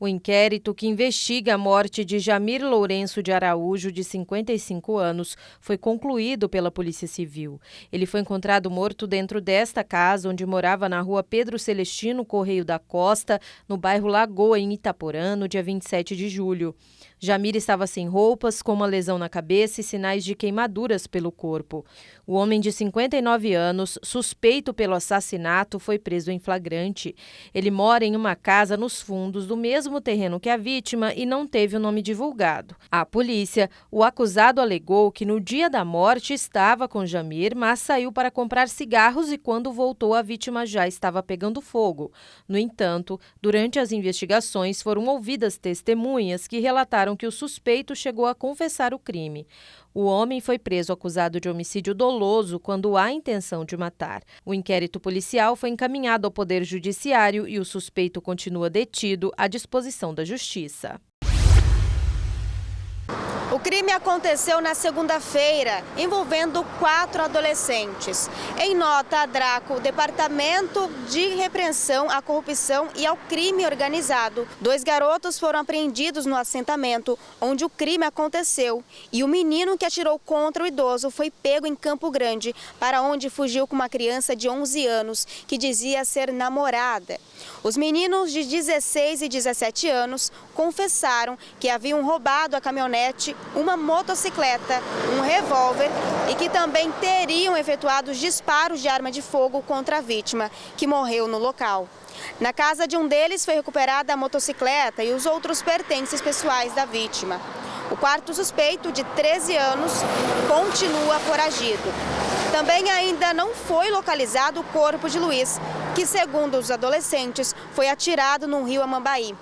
inquérito que investiga a morte de Jamir Lourenço de Araújo, de 55 anos, foi concluído pela Polícia Civil. Ele foi encontrado morto dentro desta casa, onde morava na rua Pedro Celestino Correio da Costa, no bairro Lagoa, em Itaporã, no dia 27 de julho. Jamir estava sem roupas, com uma lesão na cabeça e sinais de queimaduras pelo corpo. O homem de 59 anos, suspeito pelo assassinato, foi preso em flagrante. Ele mora em uma casa nos fundos do mesmo terreno que a vítima e não teve o nome divulgado. À polícia, o acusado alegou que no dia da morte estava com Jamir, mas saiu para comprar cigarros e quando voltou a vítima já estava pegando fogo. No entanto, durante as investigações foram ouvidas testemunhas que relataram que o suspeito chegou a confessar o crime. O homem foi preso acusado de homicídio doloso quando há intenção de matar. O inquérito policial foi encaminhado ao Poder Judiciário e o suspeito continua detido à disposição da Justiça. O crime aconteceu na segunda-feira, envolvendo 4 adolescentes. Em nota, a DRACO, o Departamento de Repreensão à Corrupção e ao Crime Organizado, 2 garotos foram apreendidos no assentamento onde o crime aconteceu. E o menino que atirou contra o idoso foi pego em Campo Grande, para onde fugiu com uma criança de 11 anos, que dizia ser namorada. Os meninos de 16 e 17 anos confessaram que haviam roubado a caminhonete, uma motocicleta, um revólver e que também teriam efetuado disparos de arma de fogo contra a vítima, que morreu no local. Na casa de um deles foi recuperada a motocicleta e os outros pertences pessoais da vítima. O quarto suspeito, de 13 anos, continua foragido. Também ainda não foi localizado o corpo de Luiz, que, segundo os adolescentes, foi atirado no rio Amambaí.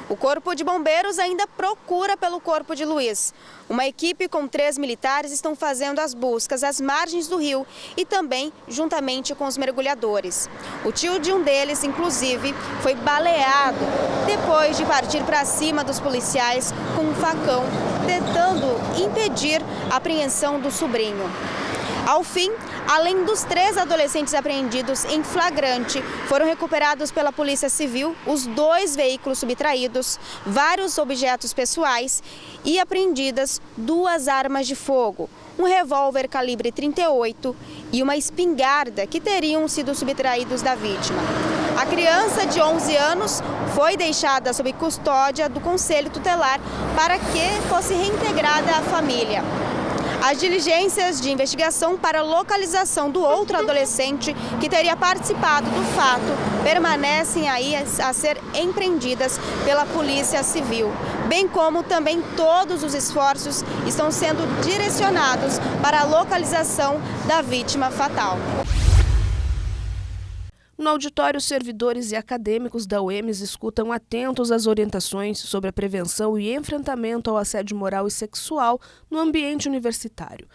O Corpo de Bombeiros ainda procura pelo corpo de Luiz. Uma equipe com 3 militares estão fazendo as buscas às margens do rio e também juntamente com os mergulhadores. O tio de um deles, inclusive, foi baleado depois de partir para cima dos policiais com um facão, tentando impedir a apreensão do sobrinho. Ao fim, além dos 3 adolescentes apreendidos em flagrante, foram recuperados pela Polícia Civil os 2 veículos subtraídos, vários objetos pessoais e apreendidas 2 armas de fogo, um revólver calibre 38 e uma espingarda que teriam sido subtraídos da vítima. A criança de 11 anos foi deixada sob custódia do Conselho Tutelar para que fosse reintegrada à família. As diligências de investigação para a localização do outro adolescente que teria participado do fato permanecem aí a ser empreendidas pela Polícia Civil, bem como também todos os esforços estão sendo direcionados para a localização da vítima fatal. No auditório, servidores e acadêmicos da UEMS escutam atentos às orientações sobre a prevenção e enfrentamento ao assédio moral e sexual no ambiente universitário.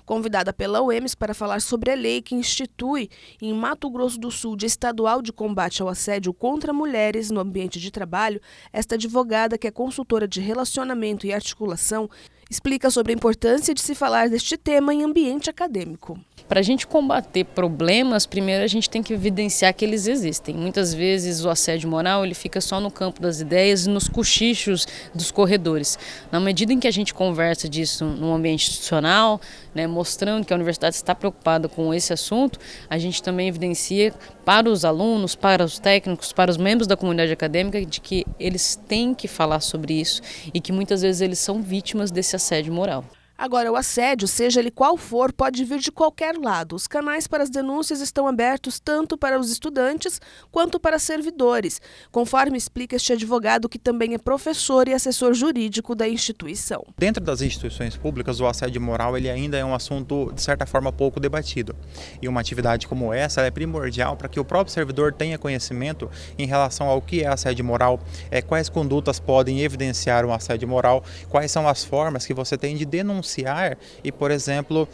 Convidada pela UEMS para falar sobre a lei que institui em Mato Grosso do Sul Dia Estadual de Combate ao Assédio contra Mulheres no Ambiente de Trabalho, esta advogada, que é consultora de relacionamento e articulação, explica sobre a importância de se falar deste tema em ambiente acadêmico. Para a gente combater problemas, primeiro a gente tem que evidenciar que eles existem. Muitas vezes o assédio moral ele fica só no campo das ideias e nos cochichos dos corredores. Na medida em que a gente conversa disso no ambiente institucional, mostrando que a universidade está preocupada com esse assunto, a gente também evidencia para os alunos, para os técnicos, para os membros da comunidade acadêmica, de que eles têm que falar sobre isso e que muitas vezes eles são vítimas desse assédio moral. Agora, o assédio, seja ele qual for, pode vir de qualquer lado. Os canais para as denúncias estão abertos tanto para os estudantes quanto para servidores, conforme explica este advogado, que também é professor e assessor jurídico da instituição. Dentro das instituições públicas, o assédio moral ele ainda é um assunto, de certa forma, pouco debatido. E uma atividade como essa é primordial para que o próprio servidor tenha conhecimento em relação ao que é assédio moral, quais condutas podem evidenciar um assédio moral, quais são as formas que você tem de denunciar denunciar e, por exemplo,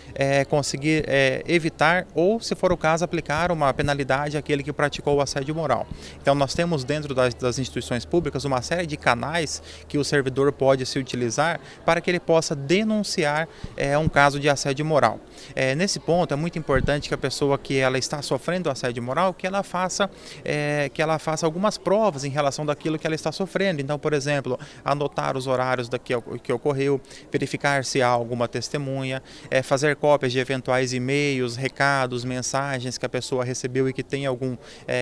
conseguir evitar ou, se for o caso, aplicar uma penalidade àquele que praticou o assédio moral. Então, nós temos dentro das instituições públicas uma série de canais que o servidor pode se utilizar para que ele possa denunciar um caso de assédio moral. Nesse ponto, é muito importante que a pessoa que ela está sofrendo assédio moral, que ela faça algumas provas em relação daquilo que ela está sofrendo. Então, por exemplo, anotar os horários que ocorreu, verificar se há alguma testemunha, fazer cópias de eventuais e-mails, recados, mensagens que a pessoa recebeu e que tem algum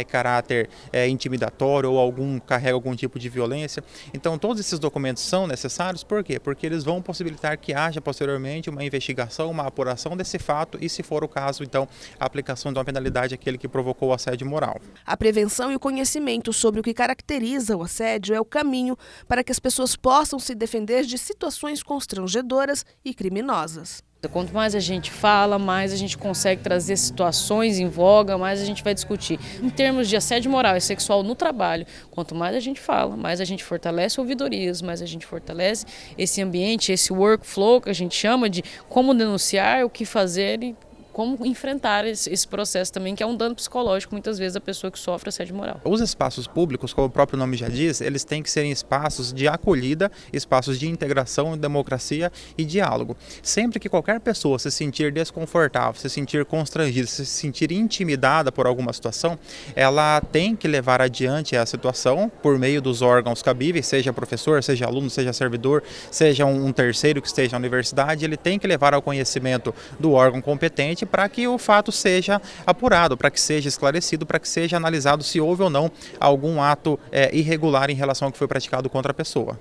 caráter intimidatório ou carrega algum tipo de violência. Então, todos esses documentos são necessários, por quê? Porque eles vão possibilitar que haja posteriormente uma investigação, uma apuração desse fato e, se for o caso, então, a aplicação de uma penalidade àquele que provocou o assédio moral. A prevenção e o conhecimento sobre o que caracteriza o assédio é o caminho para que as pessoas possam se defender de situações constrangedoras e criminosas. Quanto mais a gente fala, mais a gente consegue trazer situações em voga, mais a gente vai discutir. Em termos de assédio moral e sexual no trabalho, quanto mais a gente fala, mais a gente fortalece ouvidorias, mais a gente fortalece esse ambiente, esse workflow que a gente chama de como denunciar, o que fazer e como enfrentar esse processo também, que é um dano psicológico, muitas vezes, da pessoa que sofre assédio moral. Os espaços públicos, como o próprio nome já diz, eles têm que serem espaços de acolhida, espaços de integração, democracia e diálogo. Sempre que qualquer pessoa se sentir desconfortável, se sentir constrangida, se sentir intimidada por alguma situação, ela tem que levar adiante a situação por meio dos órgãos cabíveis, seja professor, seja aluno, seja servidor, seja um terceiro que esteja na universidade, ele tem que levar ao conhecimento do órgão competente para que o fato seja apurado, para que seja esclarecido, para que seja analisado se houve ou não algum ato irregular em relação ao que foi praticado contra a pessoa.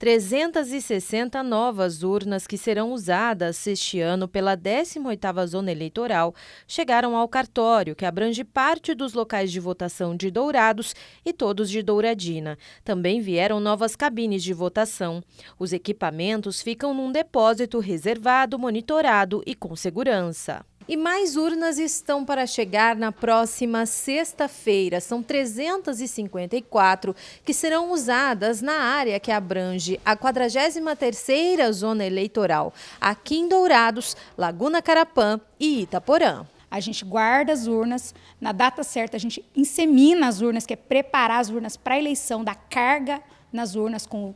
R$ 360 novas urnas que serão usadas este ano pela 18ª Zona Eleitoral chegaram ao cartório, que abrange parte dos locais de votação de Dourados e todos de Douradina. Também vieram novas cabines de votação. Os equipamentos ficam num depósito reservado, monitorado e com segurança. E mais urnas estão para chegar na próxima sexta-feira. São 354 que serão usadas na área que abrange a 43ª Zona Eleitoral, aqui em Dourados, Laguna Carapã e Itaporã. A gente guarda as urnas, na data certa a gente insemina as urnas, que é preparar as urnas para a eleição, dar carga nas urnas com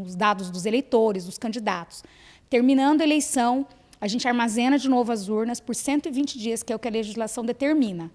os dados dos eleitores, dos candidatos. Terminando a eleição, a gente armazena de novo as urnas por 120 dias, que é o que a legislação determina.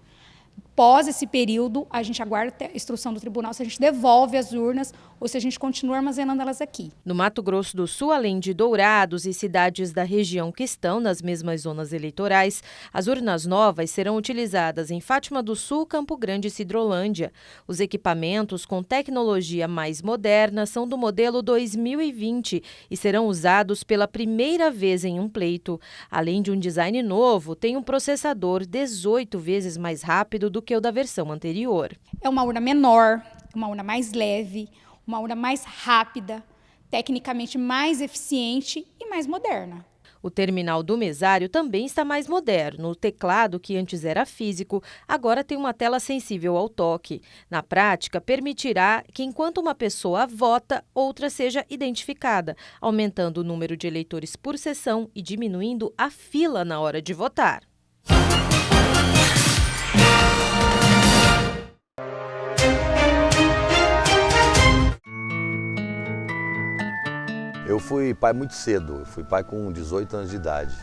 Após esse período, a gente aguarda a instrução do tribunal se a gente devolve as urnas ou se a gente continua armazenando elas aqui. No Mato Grosso do Sul, além de Dourados e cidades da região que estão nas mesmas zonas eleitorais, as urnas novas serão utilizadas em Fátima do Sul, Campo Grande e Sidrolândia. Os equipamentos com tecnologia mais moderna são do modelo 2020 e serão usados pela primeira vez em um pleito. Além de um design novo, tem um processador 18 vezes mais rápido do que o da versão anterior. É uma urna menor, uma urna mais leve, uma urna mais rápida, tecnicamente mais eficiente e mais moderna. O terminal do mesário também está mais moderno. O teclado, que antes era físico, agora tem uma tela sensível ao toque. Na prática, permitirá que, enquanto uma pessoa vota, outra seja identificada, aumentando o número de eleitores por sessão e diminuindo a fila na hora de votar. Eu fui pai muito cedo, eu fui pai com 18 anos de idade.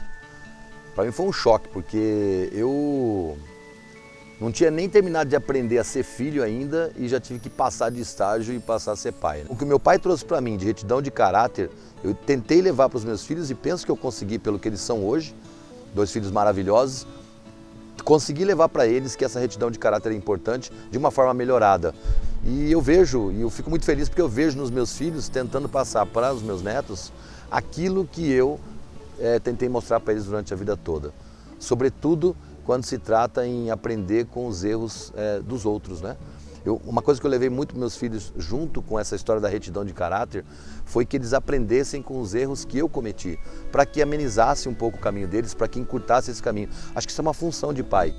Para mim foi um choque, porque eu não tinha nem terminado de aprender a ser filho ainda e já tive que passar de estágio e passar a ser pai. O que meu pai trouxe para mim de retidão de caráter, eu tentei levar para os meus filhos e penso que eu consegui pelo que eles são hoje, 2 filhos maravilhosos, consegui levar para eles que essa retidão de caráter é importante de uma forma melhorada. E eu vejo, e eu fico muito feliz porque eu vejo nos meus filhos tentando passar para os meus netos aquilo que eu tentei mostrar para eles durante a vida toda. Sobretudo quando se trata em aprender com os erros dos outros, né? Uma coisa que eu levei muito para meus filhos junto com essa história da retidão de caráter foi que eles aprendessem com os erros que eu cometi, para que amenizasse um pouco o caminho deles, para que encurtasse esse caminho. Acho que isso é uma função de pai.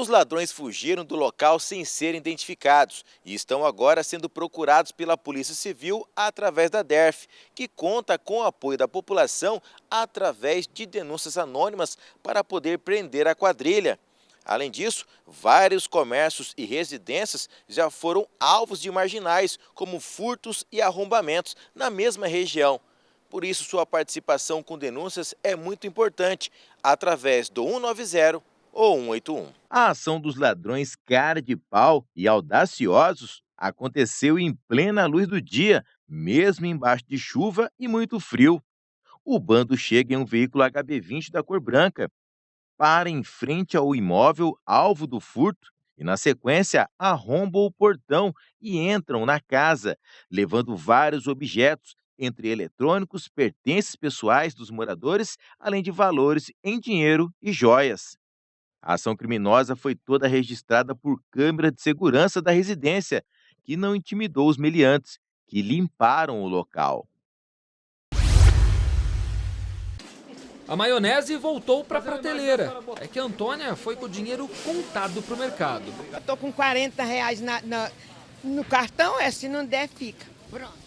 Os ladrões fugiram do local sem serem identificados e estão agora sendo procurados pela Polícia Civil através da DERF, que conta com o apoio da população através de denúncias anônimas para poder prender a quadrilha. Além disso, vários comércios e residências já foram alvos de marginais, como furtos e arrombamentos na mesma região. Por isso, sua participação com denúncias é muito importante, através do 190 ou 181. A ação dos ladrões cara de pau e audaciosos aconteceu em plena luz do dia, mesmo embaixo de chuva e muito frio. O bando chega em um veículo HB20 da cor branca, para em frente ao imóvel alvo do furto e, na sequência, arrombam o portão e entram na casa, levando vários objetos, entre eletrônicos, pertences pessoais dos moradores, além de valores em dinheiro e joias. A ação criminosa foi toda registrada por câmera de segurança da residência, que não intimidou os meliantes, que limparam o local. A maionese voltou para a prateleira. É que a Antônia foi com o dinheiro contado para o mercado. Eu tô com R$40 no cartão, se não der, fica. Pronto.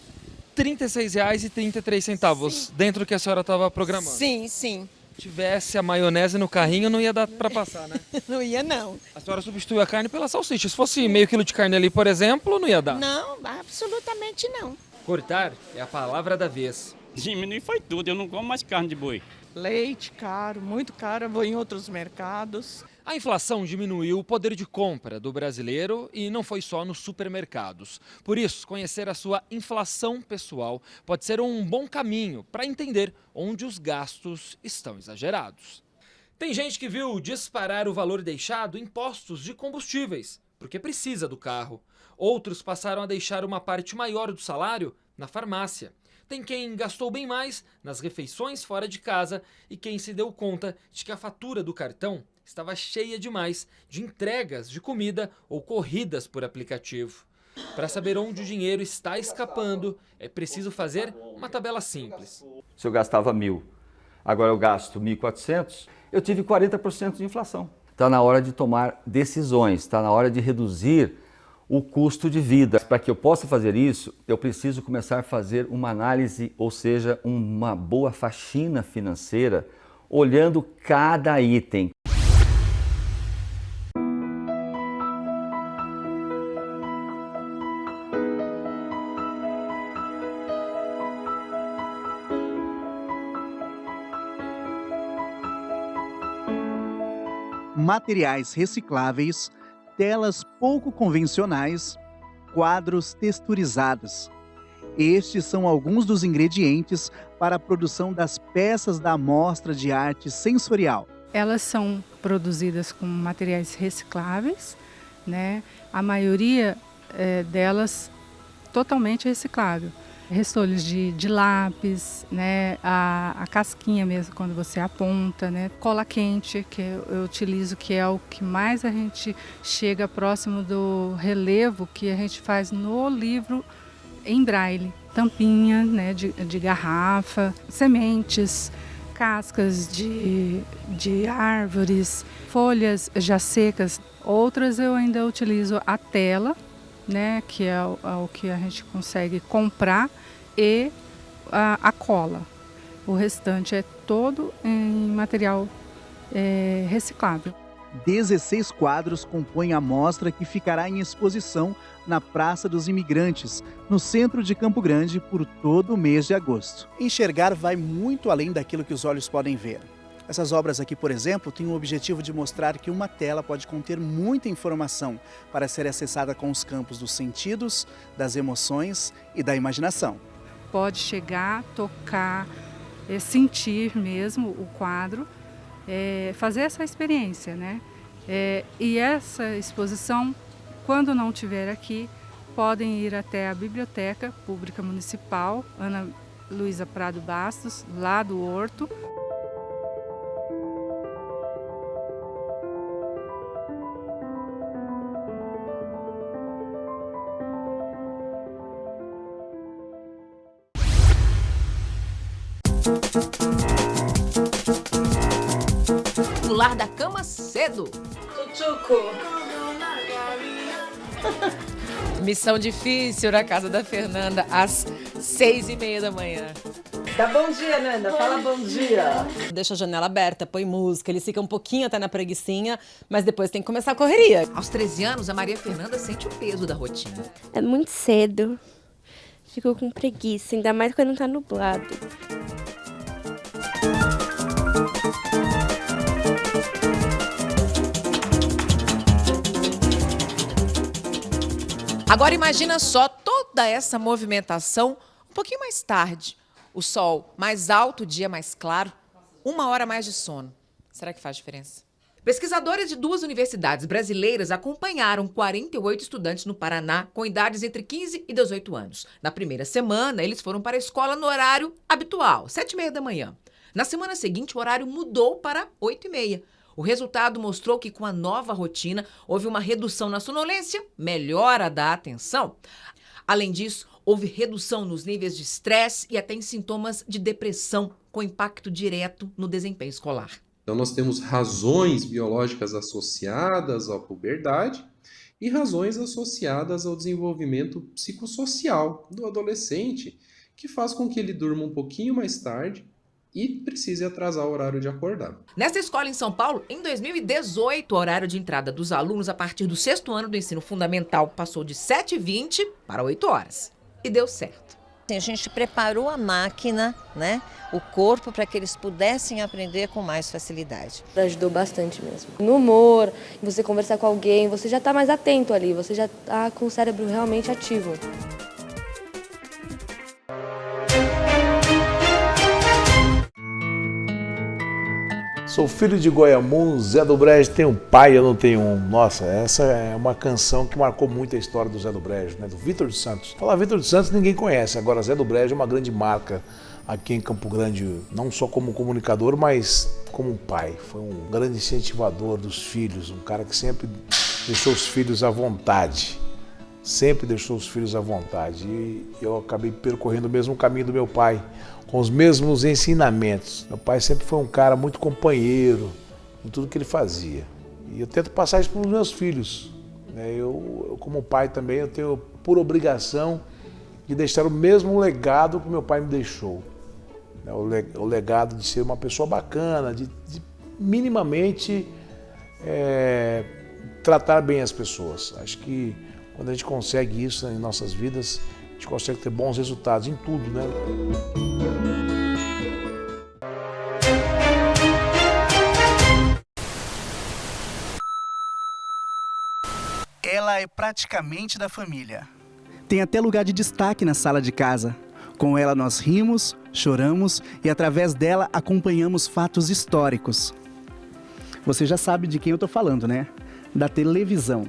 R$ 36,33 dentro do que a senhora estava programando. Sim, sim. Se tivesse a maionese no carrinho, não ia dar para passar, né? Não ia, não. A senhora substituiu a carne pela salsicha. Se fosse meio quilo de carne ali, por exemplo, não ia dar? Não, absolutamente não. Cortar é a palavra da vez. Diminui foi tudo, eu não como mais carne de boi. Leite caro, muito caro, eu vou em outros mercados. A inflação diminuiu o poder de compra do brasileiro e não foi só nos supermercados. Por isso, conhecer a sua inflação pessoal pode ser um bom caminho para entender onde os gastos estão exagerados. Tem gente que viu disparar o valor deixado em postos de combustíveis, porque precisa do carro. Outros passaram a deixar uma parte maior do salário na farmácia. Tem quem gastou bem mais nas refeições fora de casa e quem se deu conta de que a fatura do cartão estava cheia demais de entregas de comida ou corridas por aplicativo. Para saber onde o dinheiro está escapando, é preciso fazer uma tabela simples. Se eu gastava 1.000, agora eu gasto 1.400, eu tive 40% de inflação. Está na hora de tomar decisões, está na hora de reduzir o custo de vida. Para que eu possa fazer isso, eu preciso começar a fazer uma análise, ou seja, uma boa faxina financeira, olhando cada item. Materiais recicláveis, telas pouco convencionais, quadros texturizados. Estes são alguns dos ingredientes para a produção das peças da Mostra de Arte Sensorial. Elas são produzidas com materiais recicláveis, né? A maioria delas totalmente reciclável. Restolhos de lápis, né? A casquinha mesmo quando você aponta, né? Cola quente, que eu utilizo, que é o que mais a gente chega próximo do relevo que a gente faz no livro em braille. Tampinha, né? de garrafa, sementes, cascas de árvores, folhas já secas. Outras eu ainda utilizo a tela, né, que é o que a gente consegue comprar, e a cola. O restante é todo em material reciclável. 16 quadros compõem a mostra que ficará em exposição na Praça dos Imigrantes, no centro de Campo Grande, por todo o mês de agosto. Enxergar vai muito além daquilo que os olhos podem ver. Essas obras aqui, por exemplo, têm o objetivo de mostrar que uma tela pode conter muita informação para ser acessada com os campos dos sentidos, das emoções e da imaginação. Pode chegar, tocar, sentir mesmo o quadro, fazer essa experiência, né? E essa exposição, quando não estiver aqui, podem ir até a Biblioteca Pública Municipal, Ana Luísa Prado Bastos, lá do Horto. Pular da cama cedo. Tchucu. Missão difícil na casa da Fernanda, às 6h30 da manhã. Dá bom dia, Nanda. Fala bom dia. Deixa a janela aberta, põe música, eles ficam um pouquinho até na preguicinha, mas depois tem que começar a correria. Aos 13 anos, a Maria Fernanda sente o peso da rotina. É muito cedo. Fico com preguiça, ainda mais quando tá nublado. Agora imagina só toda essa movimentação um pouquinho mais tarde. O sol mais alto, o dia mais claro, 1 hora mais de sono. Será que faz diferença? Pesquisadores de 2 universidades brasileiras acompanharam 48 estudantes no Paraná com idades entre 15 e 18 anos. Na primeira semana, eles foram para a escola no horário habitual, 7h30 da manhã. Na semana seguinte, o horário mudou para 8h30. O resultado mostrou que com a nova rotina houve uma redução na sonolência, melhora da atenção. Além disso, houve redução nos níveis de estresse e até em sintomas de depressão, com impacto direto no desempenho escolar. Então nós temos razões biológicas associadas à puberdade e razões associadas ao desenvolvimento psicossocial do adolescente, que faz com que ele durma um pouquinho mais tarde e precise atrasar o horário de acordar. Nesta escola em São Paulo, em 2018, o horário de entrada dos alunos a partir do 6º ano do ensino fundamental passou de 7h20 para 8 horas. E deu certo. A gente preparou a máquina, né, o corpo, para que eles pudessem aprender com mais facilidade. Ajudou bastante mesmo. No humor, você conversar com alguém, você já está mais atento ali, você já está com o cérebro realmente ativo. Sou filho de Goiamum, Zé do Brejo tem um pai, eu não tenho um. Nossa, essa é uma canção que marcou muito a história do Zé do Brejo, né? Do Vitor de Santos. Falar Vitor de Santos ninguém conhece, agora Zé do Brejo é uma grande marca aqui em Campo Grande, não só como comunicador, mas como um pai. Foi um grande incentivador dos filhos, um cara que sempre deixou os filhos à vontade. Sempre deixou os filhos à vontade. E eu acabei percorrendo o mesmo caminho do meu pai, com os mesmos ensinamentos. Meu pai sempre foi um cara muito companheiro em tudo que ele fazia. E eu tento passar isso para os meus filhos. Eu, como pai também, eu tenho por obrigação de deixar o mesmo legado que meu pai me deixou. O legado de ser uma pessoa bacana, de minimamente tratar bem as pessoas. Acho que quando a gente consegue isso em nossas vidas, a gente consegue ter bons resultados em tudo, né? Ela é praticamente da família. Tem até lugar de destaque na sala de casa. Com ela nós rimos, choramos e através dela acompanhamos fatos históricos. Você já sabe de quem eu tô falando, né? Da televisão.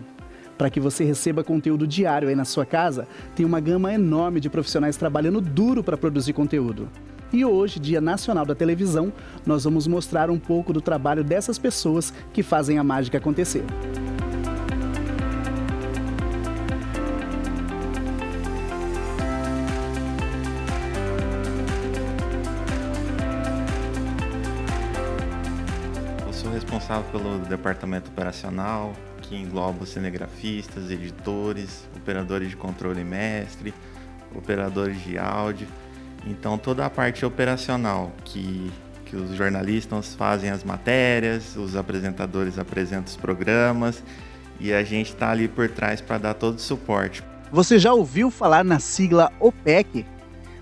Para que você receba conteúdo diário aí na sua casa, tem uma gama enorme de profissionais trabalhando duro para produzir conteúdo. E hoje, Dia Nacional da Televisão, nós vamos mostrar um pouco do trabalho dessas pessoas que fazem a mágica acontecer. Eu sou responsável pelo departamento operacional, que engloba cinegrafistas, editores, operadores de controle mestre, operadores de áudio. Então toda a parte operacional que os jornalistas fazem as matérias, os apresentadores apresentam os programas e a gente está ali por trás para dar todo o suporte. Você já ouviu falar na sigla OPEC?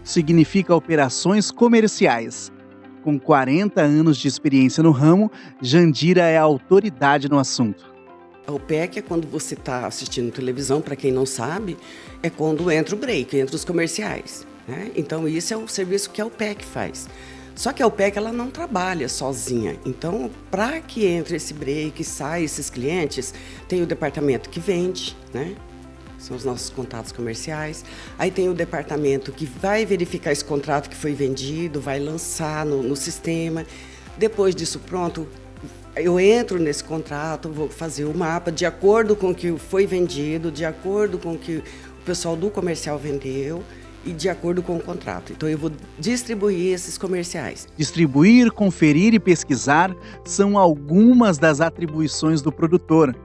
Significa Operações Comerciais. Com 40 anos de experiência no ramo, Jandira é a autoridade no assunto. A OPEC é quando você está assistindo televisão, para quem não sabe, é quando entra o break, entra os comerciais, né? Então, isso é o serviço que a OPEC faz. Só que a OPEC ela não trabalha sozinha. Então, para que entre esse break, saia esses clientes, tem o departamento que vende, né? São os nossos contatos comerciais. Aí tem o departamento que vai verificar esse contrato que foi vendido, vai lançar no sistema. Depois disso pronto, eu entro nesse contrato, vou fazer o mapa de acordo com o que foi vendido, de acordo com o que o pessoal do comercial vendeu. e de acordo com o contrato. Então eu vou distribuir esses comerciais. Distribuir, conferir e pesquisar são algumas das atribuições do produtor,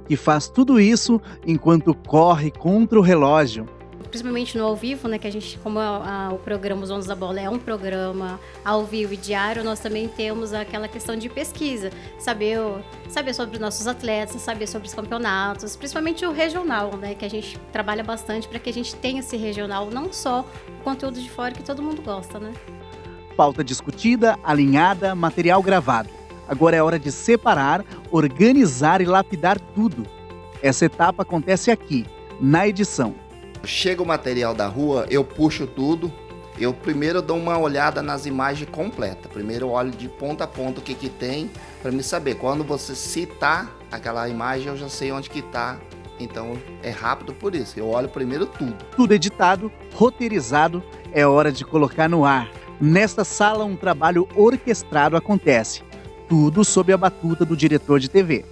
que faz tudo isso enquanto corre contra o relógio. Principalmente no ao vivo, né, que a gente, como o programa Os Donos da Bola é um programa ao vivo e diário, nós também temos aquela questão de pesquisa, saber sobre os nossos atletas, saber sobre os campeonatos, principalmente o regional, né, que a gente trabalha bastante para que a gente tenha esse regional, não só o conteúdo de fora que todo mundo gosta, né? Pauta discutida, alinhada, material gravado. Agora é hora de separar, organizar e lapidar tudo. Essa etapa acontece aqui, na edição. Chega o material da rua, eu puxo tudo, eu primeiro dou uma olhada nas imagens completas. Primeiro eu olho de ponta a ponta o que tem, para me saber. Quando você citar aquela imagem, eu já sei onde que está. Então é rápido por isso, eu olho primeiro tudo. Tudo editado, roteirizado, é hora de colocar no ar. Nesta sala um trabalho orquestrado acontece. Tudo sob a batuta do diretor de TV.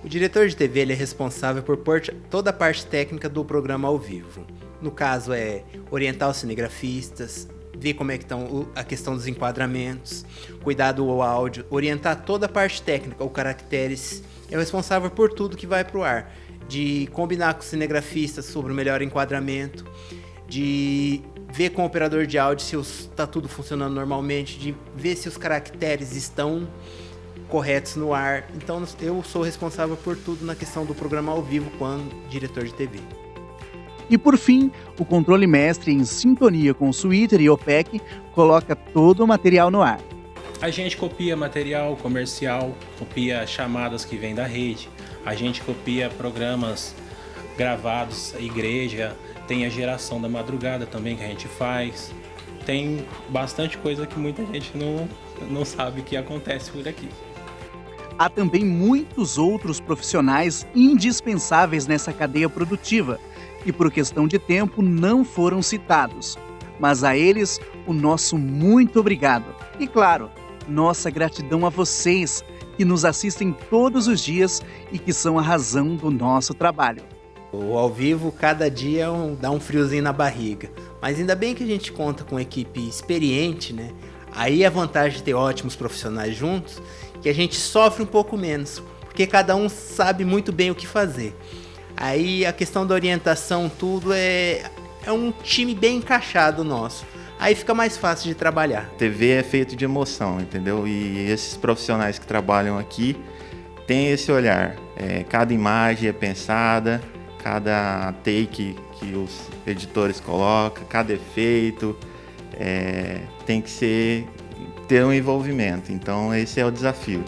O diretor de TV ele é responsável por pôr toda a parte técnica do programa ao vivo. No caso é orientar os cinegrafistas, ver como é que estão a questão dos enquadramentos, cuidar do áudio, orientar toda a parte técnica, os caracteres. É o responsável por tudo que vai para o ar, de combinar com os cinegrafistas sobre o melhor enquadramento, de ver com o operador de áudio se está tudo funcionando normalmente, de ver se os caracteres estão corretos no ar. Então eu sou responsável por tudo na questão do programa ao vivo quando diretor de TV. E por fim, o controle mestre, em sintonia com o Twitter e OPEC, coloca todo o material no ar. A gente copia material comercial, copia chamadas que vêm da rede, a gente copia programas gravados, a igreja, tem a geração da madrugada também que a gente faz. Tem bastante coisa que muita gente não sabe que acontece por aqui. Há também muitos outros profissionais indispensáveis nessa cadeia produtiva e, por questão de tempo, não foram citados. Mas a eles, o nosso muito obrigado. E, claro, nossa gratidão a vocês que nos assistem todos os dias e que são a razão do nosso trabalho. O ao vivo, cada dia dá um friozinho na barriga. Mas ainda bem que a gente conta com uma equipe experiente, né? Aí a vantagem de ter ótimos profissionais juntos, que a gente sofre um pouco menos, porque cada um sabe muito bem o que fazer. Aí a questão da orientação, tudo é um time bem encaixado nosso. Aí fica mais fácil de trabalhar. TV é feito de emoção, entendeu? E esses profissionais que trabalham aqui têm esse olhar. Cada imagem é pensada, cada take que os editores colocam, cada efeito tem que ter um envolvimento. Então esse é o desafio.